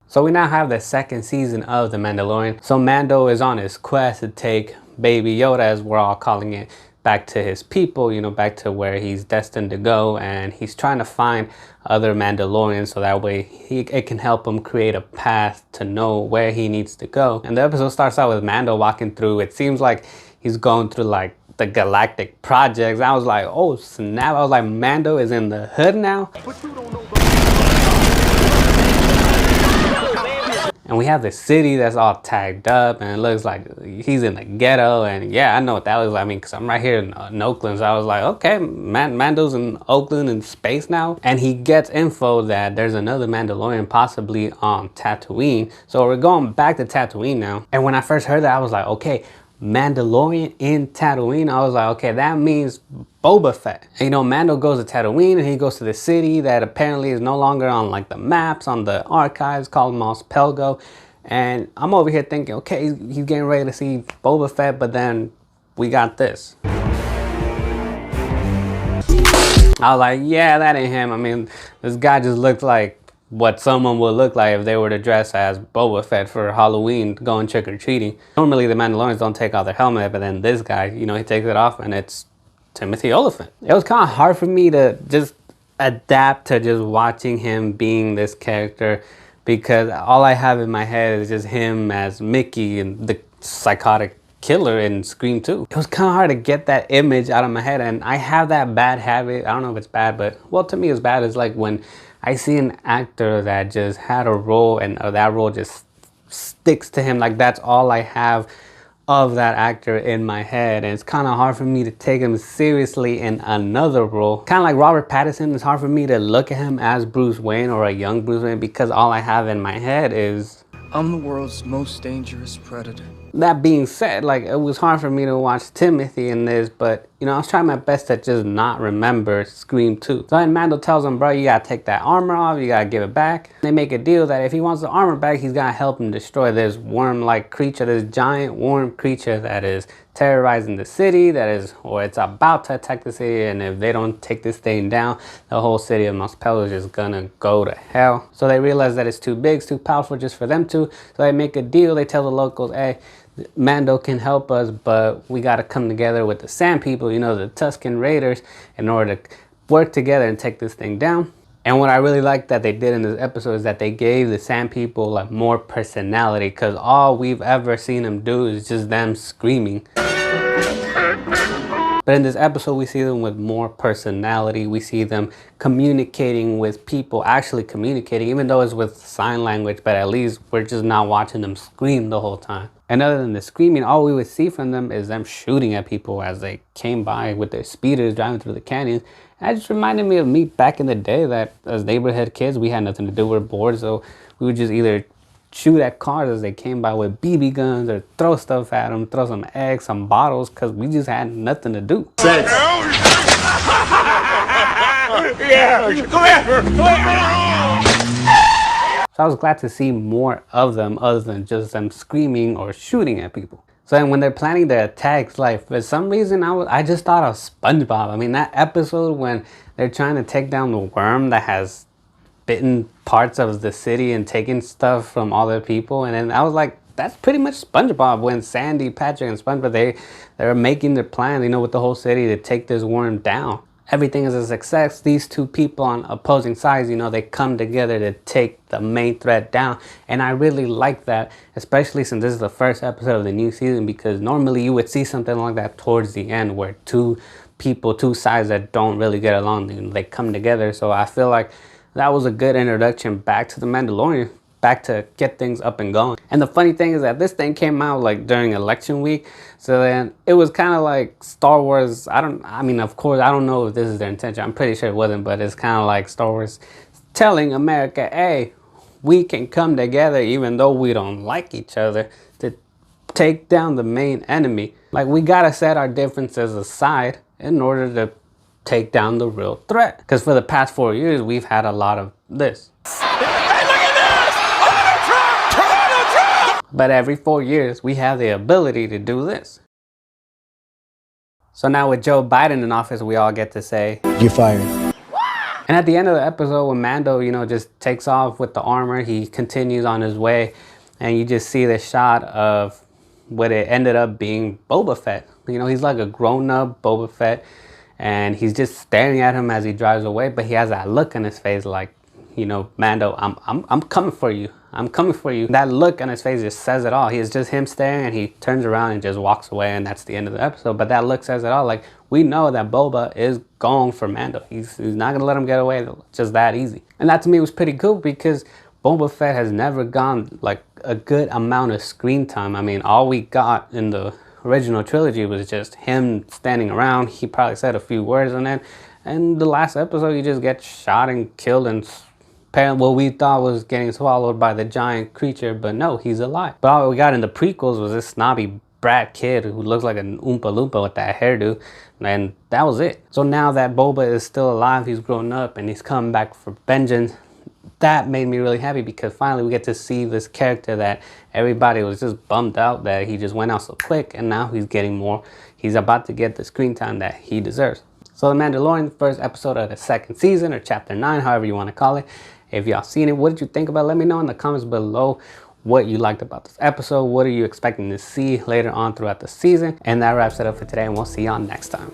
So we now have the second season of The Mandalorian. So Mando is on his quest to take Baby Yoda, as we're all calling it, back to his people, you know, back to where he's destined to go. And he's trying to find other Mandalorians so that way it can help him create a path to know where he needs to go. And the episode starts out with Mando walking through. It seems like he's going through like the galactic projects. I was like, oh snap. I was like, Mando is in the hood now. And we have the city that's all tagged up and it looks like he's in the ghetto. And yeah, I know what that looks like. I mean, because I'm right here in Oakland. So I was like, okay, Mando's in Oakland in space now. And he gets info that there's another Mandalorian possibly on Tatooine. So we're going back to Tatooine now. And when I first heard that, I was like, okay, Mandalorian in Tatooine. I was like, okay, that means Boba Fett. And, you know, Mando goes to Tatooine and he goes to the city that apparently is no longer on like the maps, on the archives, called Mos Pelgo. And I'm over here thinking, okay, he's getting ready to see Boba Fett, but then we got this. I was like, yeah, that ain't him. I mean, this guy just looked like what someone would look like if they were to dress as Boba Fett for Halloween going trick-or-treating. Normally the Mandalorians don't take off their helmet, but then this guy, you know, he takes it off and it's Timothy Olyphant. It was kind of hard for me to just adapt to just watching him being this character because all I have in my head is just him as Mickey and the psychotic killer in Scream 2. It was kind of hard to get that image out of my head, and I have that bad habit. I don't know if it's bad, but well, to me it's bad. It's like when I see an actor that just had a role and that role just sticks to him, like that's all I have of that actor in my head, and it's kind of hard for me to take him seriously in another role. Kind of like Robert Pattinson, it's hard for me to look at him as Bruce Wayne or a young Bruce Wayne because all I have in my head is I'm the world's most dangerous predator. That being said, like, it was hard for me to watch Timothy in this, but, you know, I was trying my best to just not remember Scream 2. So then Mando tells him, bro, you gotta take that armor off, you gotta give it back. They make a deal that if he wants the armor back, he's gotta help him destroy this worm-like creature, this giant worm creature that is terrorizing the city, that is, or it's about to attack the city, and if they don't take this thing down, the whole city of Mos Pelgo is just gonna go to hell. So they realize that it's too big, it's too powerful just for them two, so they make a deal. They tell the locals, hey, Mando can help us, but we got to come together with the Sand People, you know, the Tusken Raiders, in order to work together and take this thing down. And what I really like that they did in this episode is that they gave the Sand People like more personality, because all we've ever seen them do is just them screaming. But in this episode, we see them with more personality. We see them communicating with people, actually communicating, even though it's with sign language, but at least we're just not watching them scream the whole time. And other than the screaming, all we would see from them is them shooting at people as they came by with their speeders driving through the canyons. And that just reminded me of me back in the day, that as neighborhood kids, we had nothing to do, we were bored, so we would just either shoot at cars as they came by with BB guns or throw stuff at them, throw some eggs, some bottles, because we just had nothing to do. Sex. Yeah, come here. So I was glad to see more of them other than just them screaming or shooting at people. So then when they're planning their attacks, like for some reason I just thought of SpongeBob. I mean, that episode when they're trying to take down the worm that has bitten parts of the city and taking stuff from all the people, and then I was like, that's pretty much SpongeBob when Sandy, Patrick, and SpongeBob, they're making their plan, you know, with the whole city to take this worm down. Everything is a success. These two people on opposing sides, you know, they come together to take the main threat down. And I really like that, especially since this is the first episode of the new season, because normally you would see something like that towards the end where two people, two sides that don't really get along, you know, they come together. So I feel like that was a good introduction back to The Mandalorian, back to get things up and going. And the funny thing is that this thing came out like during election week, so then it was kind of like Star Wars. I mean, of course, I don't know if this is their intention. I'm pretty sure it wasn't, but it's kind of like Star Wars telling America, hey, we can come together even though we don't like each other to take down the main enemy. Like, we gotta set our differences aside in order to take down the real threat. Because for the past 4 years, we've had a lot of this. But every 4 years, we have the ability to do this. So now with Joe Biden in office, we all get to say, You're fired. And at the end of the episode, when Mando, you know, just takes off with the armor, he continues on his way, and you just see the shot of what it ended up being Boba Fett. You know, he's like a grown-up Boba Fett, and he's just staring at him as he drives away, but he has that look on his face like, you know, Mando, I'm coming for you. I'm coming for you. That look on his face just says it all. It's just him staring, and he turns around and just walks away, and that's the end of the episode. But that look says it all. Like, we know that Boba is going for Mando. He's not going to let him get away just that easy. And that to me was pretty cool because Boba Fett has never gone like a good amount of screen time. I mean, all we got in the original trilogy was just him standing around. He probably said a few words on it. And the last episode, he just gets shot and killed, and what we thought was getting swallowed by the giant creature, but no, he's alive. But all we got in the prequels was this snobby brat kid who looks like an Oompa Loompa with that hairdo, and that was it. So now that Boba is still alive, he's grown up, and he's coming back for vengeance. That made me really happy because finally we get to see this character that everybody was just bummed out that he just went out so quick, and now he's getting more. He's about to get the screen time that he deserves. So The Mandalorian, the first episode of the second season, or chapter 9, however you want to call it. If y'all seen it, what did you think about it? Let me know in the comments below what you liked about this episode. What are you expecting to see later on throughout the season? And that wraps it up for today, and we'll see y'all next time.